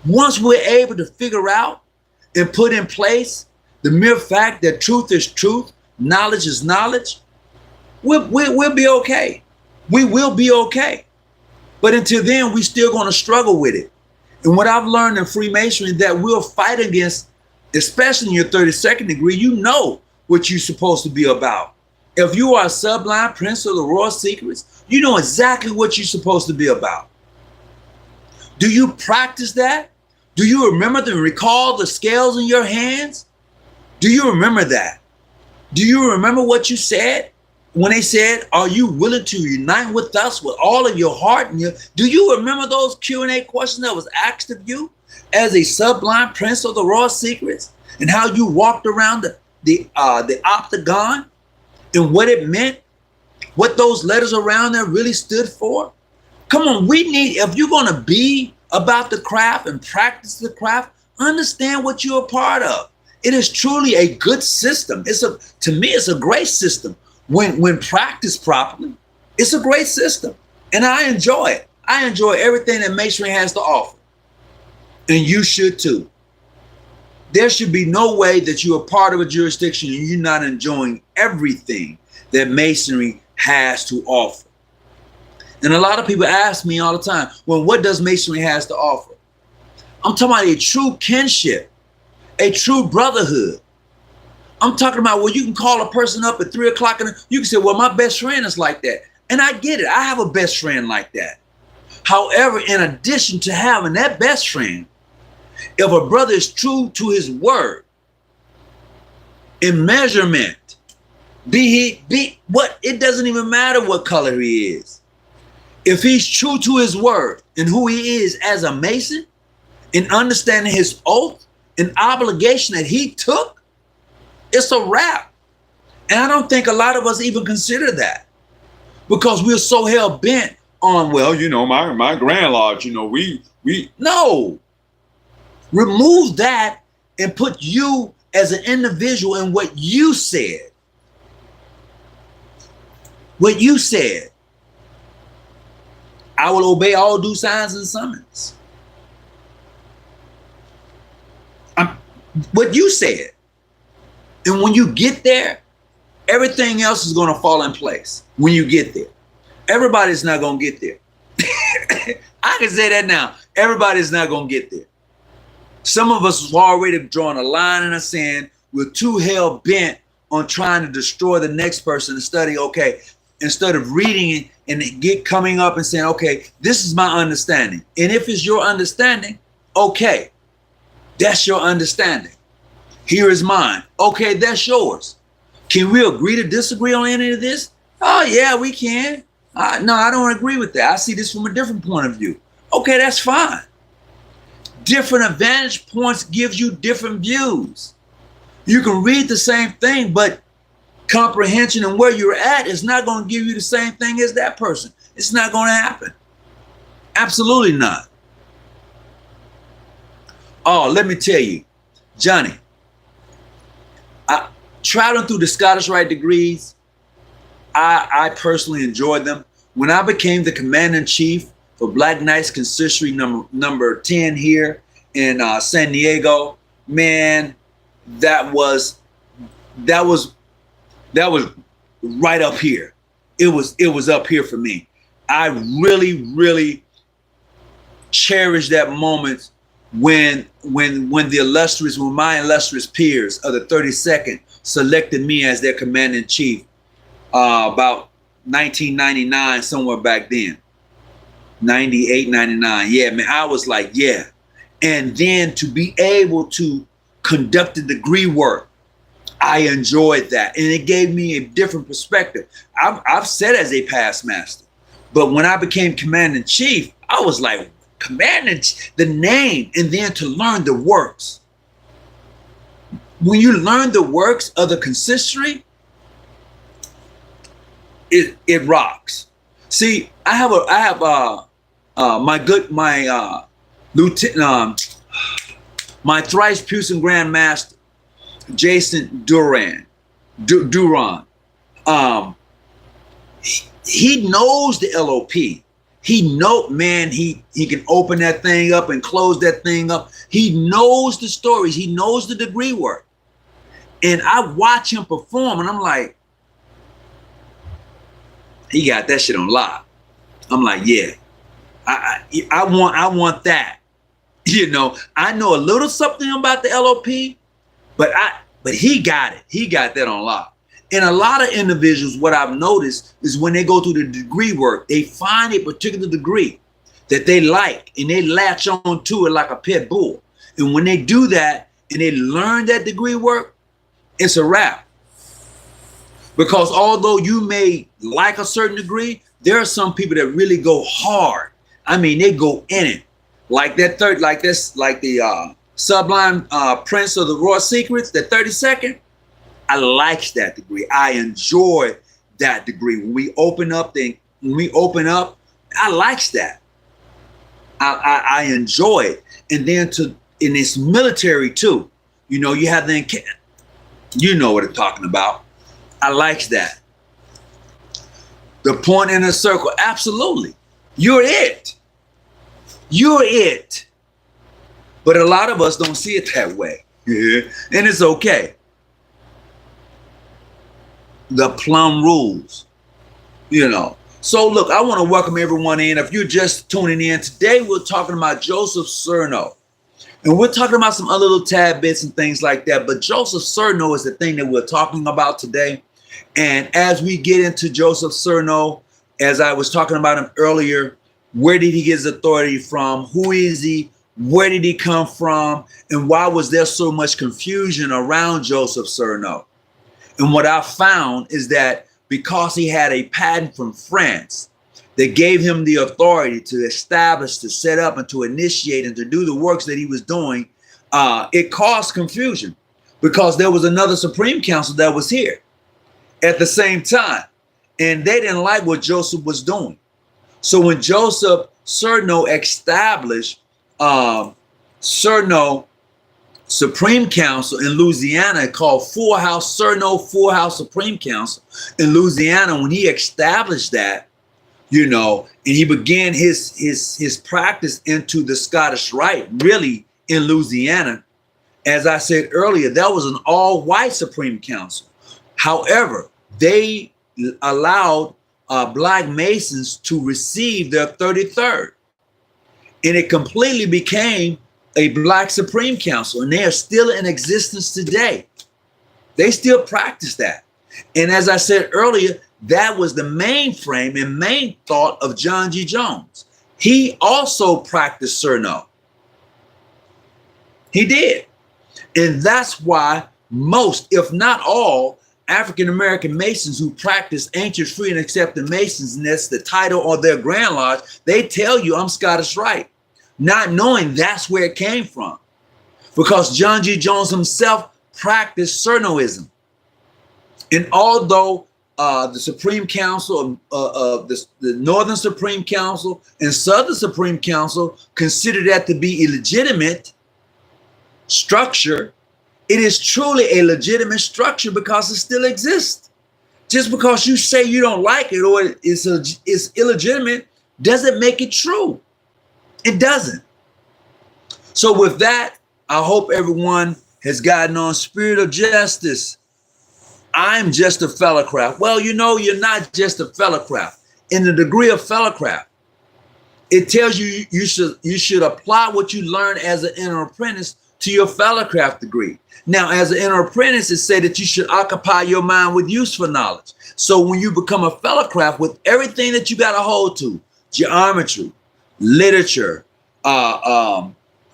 Once we're able to figure out and put in place the mere fact that truth is truth, knowledge is knowledge, we'll be okay. We will be okay. But until then, we still going to struggle with it. And what I've learned in Freemasonry that we'll fight against, especially in your 32nd degree, you know what you're supposed to be about. If you are a sublime prince of the royal secrets, you know exactly what you're supposed to be about. Do you practice that? Do you remember to recall the scales in your hands? Do you remember that? Do you remember what you said when they said, are you willing to unite with us with all of your heart? Do you remember those Q&A questions that was asked of you as a sublime prince of the royal secrets, and how you walked around the octagon and what it meant, what those letters around there really stood for? Come on, we need, if you're going to be about the craft and practice the craft, understand what you're a part of. It is truly a good system. To me, it's a great system. When practiced properly, it's a great system. And I enjoy it. I enjoy everything that Masonry has to offer. And you should too. There should be no way that you're a part of a jurisdiction and you're not enjoying everything that Masonry has to offer. And a lot of people ask me all the time, well, what does Masonry has to offer? I'm talking about a true kinship, a true brotherhood. I'm talking about where you can call a person up at 3 o'clock and you can say, well, my best friend is like that. And I get it. I have a best friend like that. However, in addition to having that best friend, if a brother is true to his word in measurement, it doesn't even matter what color he is. If he's true to his word and who he is as a Mason, in understanding his oath and obligation that he took, it's a wrap. And I don't think a lot of us even consider that, because we're so hell bent on, well, you know, my Grand Lodge, you know, we no. Remove that and put you as an individual in what you said. What you said. I will obey all due signs and summons. What you said. And when you get there, everything else is going to fall in place when you get there. Everybody's not going to get there. I can say that now. Everybody's not going to get there. Some of us have already drawn a line in the sand. We're too hell bent on trying to destroy the next person and study, okay, instead of reading it and coming up and saying, okay, this is my understanding. And if it's your understanding, okay, that's your understanding. Here is mine. Okay, that's yours. Can we agree to disagree on any of this? Oh, yeah, we can. No, I don't agree with that. I see this from a different point of view. Okay, that's fine. Different vantage points gives you different views. You can read the same thing, but comprehension and where you're at is not going to give you the same thing as that person. It's not going to happen. Absolutely not. Oh, let me tell you, Johnny, traveling through the Scottish Rite degrees, I personally enjoyed them. When I became the commander-in-chief for Black Knights Consistory number 10 here in San Diego, man, that was right up here. It was up here for me. I really cherished that moment when my illustrious peers of the 32nd selected me as their commander-in-chief about 1999, somewhere back then. 98, 99. Yeah, man, I was like, yeah. And then to be able to conduct the degree work, I enjoyed that. And it gave me a different perspective. I've said as a past master, but when I became commander-in-chief, I was like, the name, and then to learn the works. When you learn the works of the consistory, it rocks. See, I have my lieutenant, my thrice puissant Grand Master, Jason Duran. He knows the LOP. He can open that thing up and close that thing up. He knows the stories. He knows the degree work. And I watch him perform and I'm like, He got that shit on lock. I'm like, yeah, I want that. You know, I know a little something about the LOP, but he got it. He got that on lock. And a lot of individuals, what I've noticed is when they go through the degree work, they find a particular degree that they like and they latch on to it like a pit bull. And when they do that and they learn that degree work, it's a wrap. Because although you may like a certain degree, there are some people that really go hard. I mean, they go in it. Like that the Sublime Prince of the Raw Secrets, that 32nd. I like that degree. I enjoy that degree. When we open up, I likes that. I enjoy it. And then in this military too, you know, you have you know what I'm talking about. I likes that. The point in a circle, absolutely. You're it. You're it. But a lot of us don't see it that way. Yeah. And it's okay. The plum rules, you know. So look, I want to welcome everyone in. If you're just tuning in, today we're talking about Joseph Cerneau. And we're talking about some other little tad bits and things like that. But Joseph Cerneau is the thing that we're talking about today. And as we get into Joseph Cerneau, as I was talking about him earlier, where did he get his authority from? Who is he? Where did he come from? And why was there so much confusion around Joseph Cerneau? And what I found is that because he had a patent from France that gave him the authority to establish, to set up, and to initiate, and to do the works that he was doing, it caused confusion because there was another Supreme Council that was here at the same time. And they didn't like what Joseph was doing. So when Joseph Cerneau established Cerneau Supreme Council in Louisiana, called Cerneau Four House Supreme Council in Louisiana, when he established that, you know, and he began his practice into the Scottish Rite, really in Louisiana, as I said earlier, that was an all-white Supreme Council. However, they allowed Black Masons to receive their 33rd. And it completely became a Black Supreme Council, and they are still in existence today. They still practice that. And as I said earlier, that was the mainframe and main thought of John G. Jones. He also practiced Cerneau. He did. And that's why most, if not all, African-American Masons who practice ancient, free, and accepted Masons, and that's the title of their Grand Lodge, they tell you, I'm Scottish Rite, not knowing that's where it came from. Because John G. Jones himself practiced Cerneauism. And although the Supreme Council, the Northern Supreme Council and Southern Supreme Council consider that to be illegitimate structure, it is truly a legitimate structure because it still exists. Just because you say you don't like it or it's illegitimate doesn't make it true. It doesn't. So with that, I hope everyone has gotten on Spirit of Justice. I'm just a fellowcraft. Well, you know, you're not just a fellowcraft. In the degree of fellowcraft, it tells you you should apply what you learn as an inner apprentice to your fellowcraft degree. Now, as an inner apprentice, it said that you should occupy your mind with useful knowledge. So when you become a fellowcraft, with everything that you got to hold to, geometry, literature,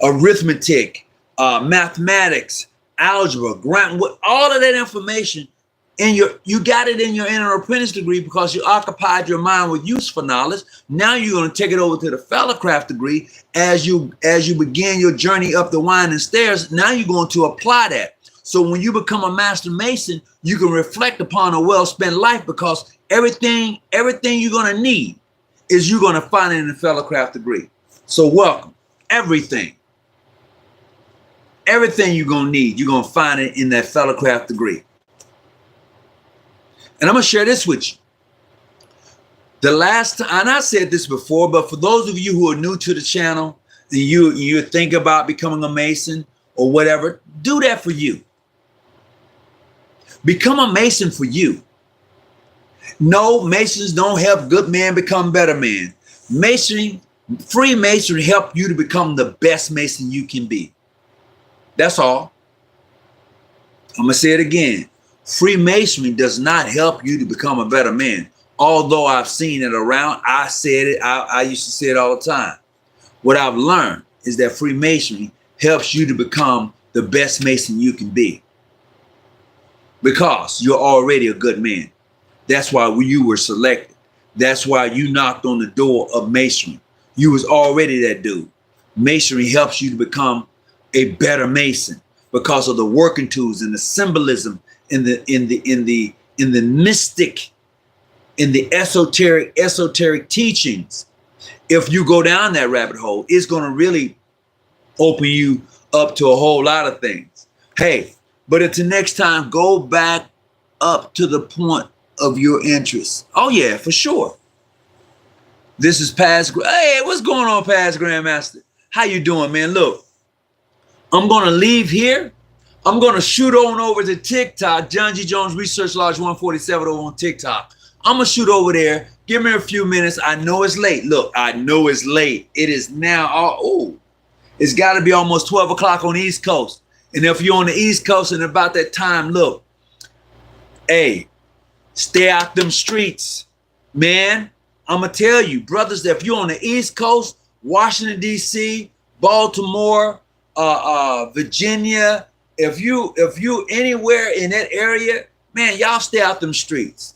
arithmetic, mathematics, algebra, all of that information, and you got it in your inner apprentice degree because you occupied your mind with useful knowledge. Now you're going to take it over to the fellowcraft degree as you begin your journey up the winding stairs. Now you're going to apply that. So when you become a master mason, you can reflect upon a well-spent life because everything you're going to need is you're going to find it in the fellowcraft degree. So welcome. Everything you're going to need, you're going to find it in that fellowcraft degree. And I'm going to share this with you. The last time, and I said this before, but for those of you who are new to the channel and you think about becoming a Mason or whatever, do that for you. Become a Mason for you. No, Masons don't help good men become better men. Masonry, Freemasonry help you to become the best Mason you can be. That's all. I'm going to say it again. Freemasonry does not help you to become a better man. Although I've seen it around, I said it, I used to say it all the time. What I've learned is that Freemasonry helps you to become the best Mason you can be. Because you're already a good man. That's why you were selected. That's why you knocked on the door of Masonry. You was already that dude. Masonry helps you to become a better Mason because of the working tools and the symbolism in the mystic, in the esoteric teachings. If you go down that rabbit hole, it's going to really open you up to a whole lot of things. Hey, but until next time, go back up to the point of your interest. Oh yeah, for sure. This is Past. Hey, what's going on, Past Grandmaster? How you doing, man? Look, I'm going to leave here. I'm going to shoot on over to TikTok, John G. Jones Research Lodge 147 over on TikTok. I'm going to shoot over there. Give me a few minutes. I know it's late. Look, I know it's late. It is now, it's got to be almost 12 o'clock on the East Coast. And if you're on the East Coast and about that time, look, hey, stay out them streets, man. I'm going to tell you, brothers, that if you're on the East Coast, Washington, D.C., Baltimore, Virginia, if you anywhere in that area, man, y'all stay out them streets.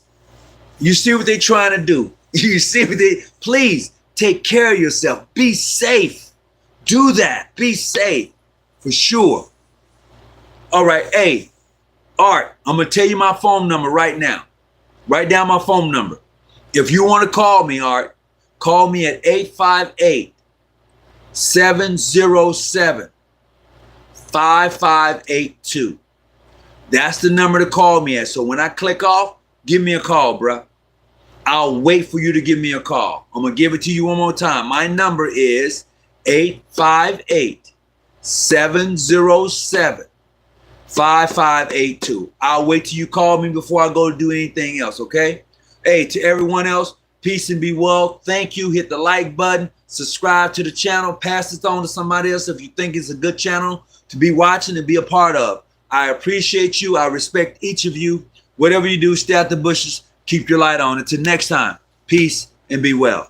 You see what they're trying to do. You see what please take care of yourself. Be safe. Do that. Be safe for sure. All right. Hey, Art, I'm going to tell you my phone number right now. Write down my phone number. If you want to call me, Art, call me at 858-707-5582. That's the number to call me at. So when I click off, give me a call, bruh. I'll wait for you to give me a call. I'm going to give it to you one more time. My number is 858-707-5582. I'll wait till you call me before I go to do anything else, okay? Hey, to everyone else, peace and be well. Thank you. Hit the like button. Subscribe to the channel. Pass it on to somebody else if you think it's a good channel to be watching and be a part of. I appreciate you. I respect each of you. Whatever you do, stay out the bushes. Keep your light on. Until next time, peace and be well.